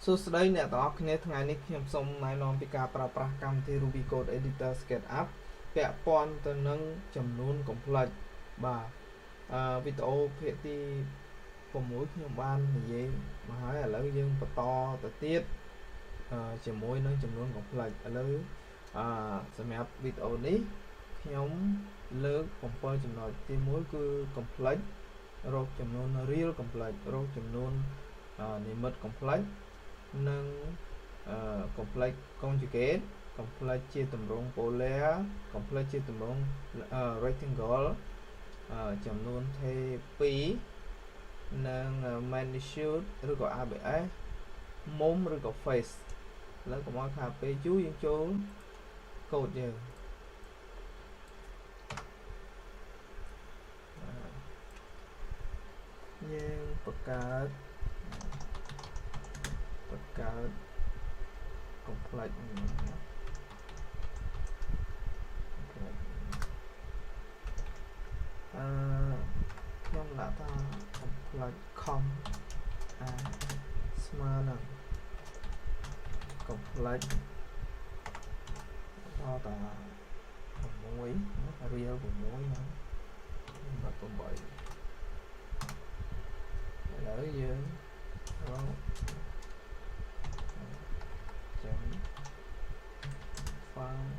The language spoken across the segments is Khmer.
សួស្តីអ្នកទាំងអស់គ្នាថ្ងៃនេះខ្ញុំសូមណែនាំពីការប្រើប្រាស់កម្មវិធី Ruby Code Editor SketchUp ពាក់ព័ន្ធទៅនឹងចំនួន complex បាទវីដេអូភាគទី6ខ្ញុំបាននិយាយមកហើយឥឡូវយើងបន្តទៅទៀតជាមួយនឹងចំនួន complex ឥឡូវសម្រាប់វីដេអូនេះខ្ញុំលើក7ចំណុចទី1គឺ complex រកចំនួន real complex រកចំនួននិមិត្ត complex និង complex conjugate complex ជាទម្រង់ polar complex ជាទម្រង់ rectangle ចំនួន T2 និង magnitude ឬក៏ ABS មុំឬក៏ face ឥឡូវកុំឲ្យខាតពេលយូរយើងចូលកូដយើងបង្កើត complex ខ្ញុំដាក់ថា complex com ស្មើនឹង complex ដល់តា6 real 6ណាបាទ8ឥឡូវយើងរកចាំ file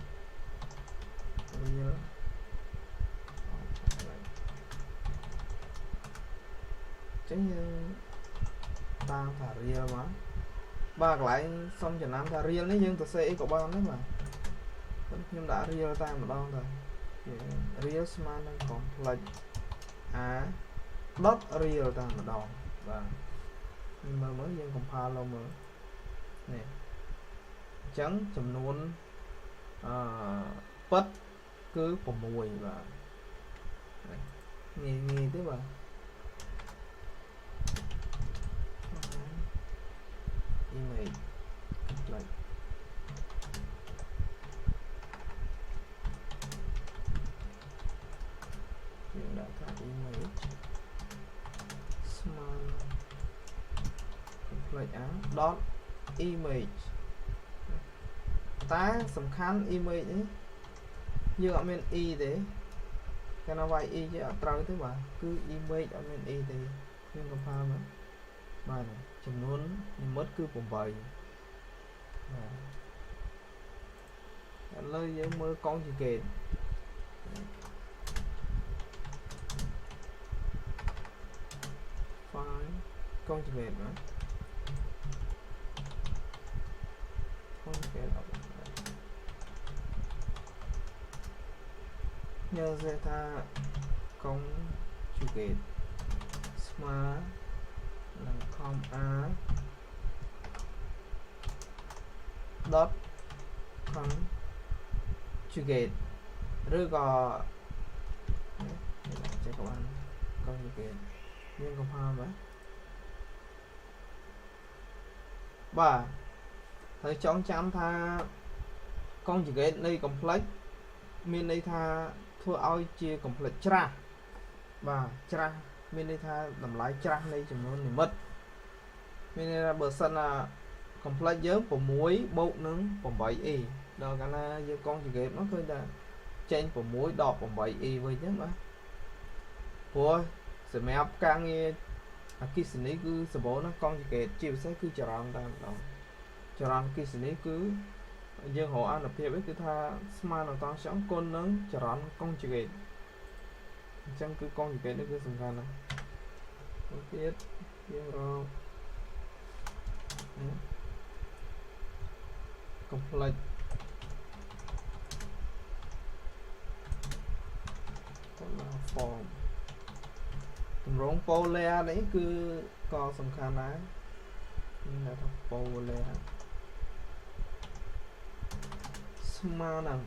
real ចឹងយើងតាមថា real មកបាទកន្លែងសុំចំណាំថា real នេះយើងទៅសេអីក៏បានដែរបាទខ្ញុំដាក់ real តែម្ដងទៅ real ស្មើនឹង complex a dot real តែម្ដងបាទមើលយើង compile ឡើងមើលនេះអញ្ចឹងចំនួនពិតគឺ6បាទងាយទេបាទ image complex យើងដាក់ថា image ស្មើ complex a dot image តែសំខាន់ image នេះយើងអត់មាន e ទេកាលណា y e ជាអត់ត្រូវទេបាទគឺ image អត់មាន e ទេយើង compile មកបាទចំនួននិមិត្តគឺ8បាទឥឡូវយើងមើល conjugate file conjugate ណា conjugate យើងសេថា conjugate ស្មើនឹង com a dot conjugate ឬក៏ចេះក៏បាន conjugate យើង compile បាទហើយចងចាំថា conjugate នៃ complex មានន័យថាធ្វើឲ្យជា complex ច្រាស់បាទច្រាស់មានន័យថាតម្លៃច្រាស់នៃចំនួននិមិត្តមានន័យថាបើសិនណា complex យើង6បូកនឹង 8e ដល់កាលណាយើង conjugate មកឃើញថាចេញ6ដល់ 8e វិញហ្នឹងបាទព្រោះសម្រាប់ការងារអគ្គិសនីគឺសម្បូរណាស់ conjugate ជាពិសេសគឺចរន្តតែម្ដងចរន្តអគ្គិសនីគឺយើងរកអានុភាពấyគឺថាស្មើនឹងតង់ចង់គុណនឹងចរន្ត conjugate អញ្ចឹងគឺ conjugate នេះគឺសំខាន់ណាស់ទៀតយើងរក complex form ទម្រង់ polar នេះគឺក៏សំខាន់ដែរមានថា polar ស្មើនឹង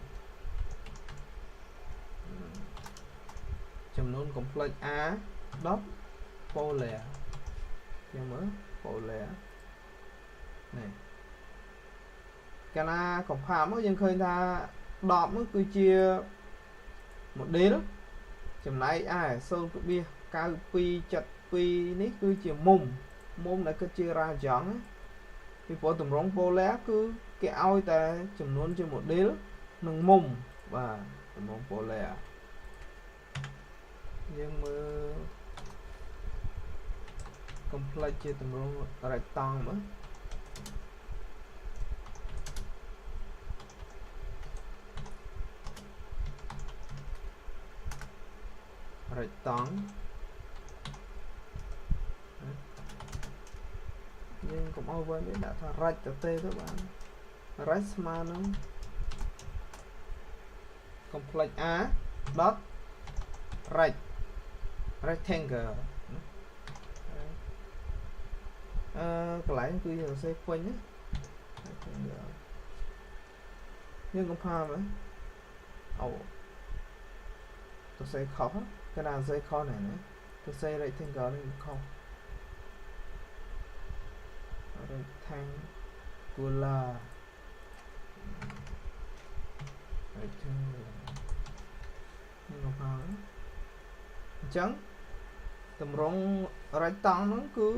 ចំនួន complex a dot polar យើងមើល polar នេះកាលណា compile មកយើងឃើញថា10នោះគឺជា model ចំណែកឯ 0.9272 នេះគឺជាមុំដែលគិតជា radian ពីព្រោះតម្រង pole គឺគេឲ្យតែចំនួនជា model និងមុំបាទតម្រង pole យើងមើល complex ជាតម្រង rectangle មើល rectangle យើងកុំឲ្យវិញដាក់ថា right ទៅទេទៅបាន right ស្មើនឹង complex a dot right rectangle កន្លែងគឺយើងសរសេរពេញណាយើងកំផាមើលអូសរសេរខុសគេណាសរសេរខុសណែណាសរសេរ rectangle នេះខុស rectangular rectangle នេះកំផាអញ្ចឹងតម្រង rectangle ហ្នឹងគឺ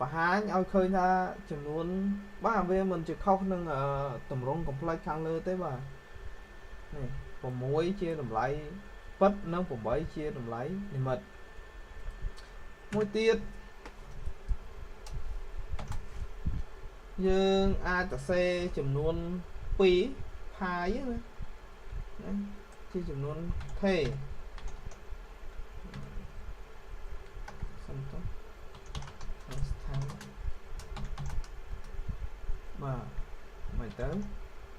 បង្ហាញឲ្យឃើញថាចំនួនបាទវាមិនជាខុសនឹងតម្រង complex ខាងលើទេបាទនេះ6ជាតម្លៃពិតនិង8ជាតម្លៃនិមិត្តមួយទៀតយើងអាចសរសេរចំនួន2 pi ណាជាចំនួនថេសំទោសបាទមិនទៅ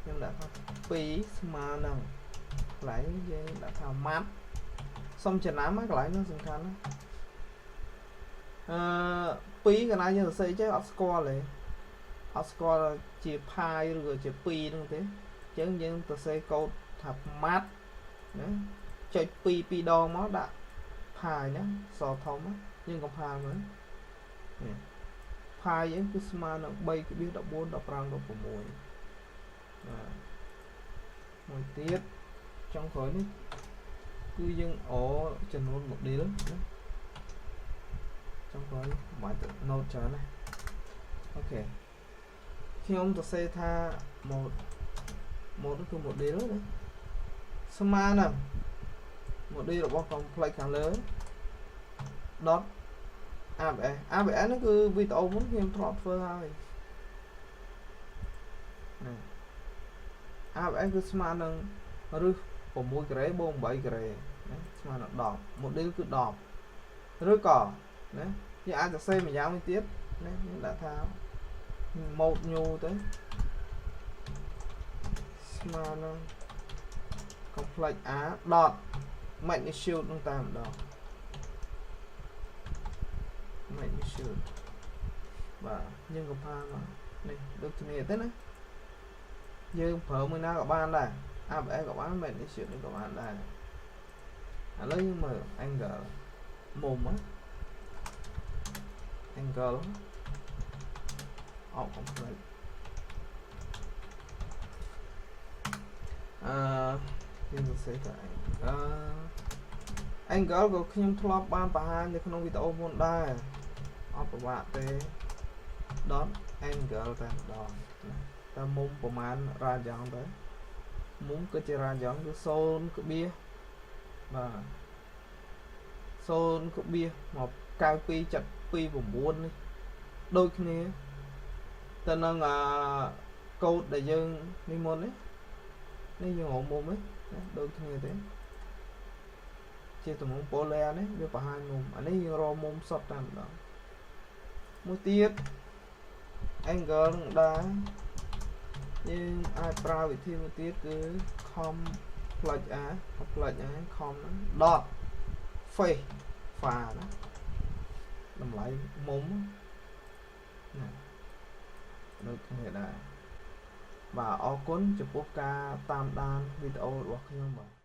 ខ្ញុំដាក់ថា2ស្មើនឹងកន្លែងយើងដាក់ថាម៉ាត់សុំចំណាំកន្លែងនោះសំខាន់ណា2កន្លែងយើងសរសេរចេះអត់ស្គាល់ទេអត់ស្គាល់ជា pi ឬក៏ជា2ហ្នឹងទេអញ្ចឹងយើងសរសេរកូដថាម៉ាត់ណាចុច2 ដងមកដាក់ pi ណាសធំយើងកំផាមើលនេះ pi យើងគឺស្មើនឹង 3.14 15 16 បាទមួយទៀតចុងក្រោយនេះគឺយើងចំនួន model ណាចុងក្រោយមិនទៅ note ច្រើនណាអូខេខ្ញុំសរសេរថា mod គឺ model ណាស្មើនឹង model របស់ complex ខាងលើ dot ABS ហ្នឹងគឺវីដេអូមុនខ្ញុំធ្លាប់ធ្វើហើយABS គឺស្មើនឹងឬ6ការ៉េបូក8ការ៉េណាស្មើនឹង10 model គឺ10ឬក៏ណាយើងអាចសរសេរម្យ៉ាងមួយទៀតណាយើងដាក់ថា mode new ទៅស្មើនឹង complex a dot magnitude នឹងតែម្ដង magnitude បាទយើងកំផាមកនេះដូចគ្នាទេណាយើងប្រើមួយណាក៏បានដែរ ABS ក៏បាន magnitude នេះក៏បានដែរឥឡូវយើងមើល angle មុំ angle អប complex យើងសរសេរថា angle ក៏ខ្ញុំធ្លាប់បានបង្ហាញនៅក្នុងវីដេអូមុនដែរអត់ពិបាកទេ dot angle តែម្ដងណាតើមុំប្រមាណ radian ទៅមុំគឺជា radian គឺ 0.2 បាទ 0.192.29 នេះដូចគ្នាទៅនឹងកូដដែលយើងនេះមុននេះយើងរកមុំនេះដូចគ្នាទេជាតម្រង pole នេះវាបង្ហាញមុំអានេះយើងរកមុំសុទ្ធតែម្ដងមួយទៀត angle នឹងដែរយើងអាចប្រើវិធីមួយទៀតគឺ complex a com dot face pha ណាតម្លៃមុំណាដូចគ្នាដែរបាទអរគុណចំពោះការតាមដានវីដេអូរបស់ខ្ញុំបាទ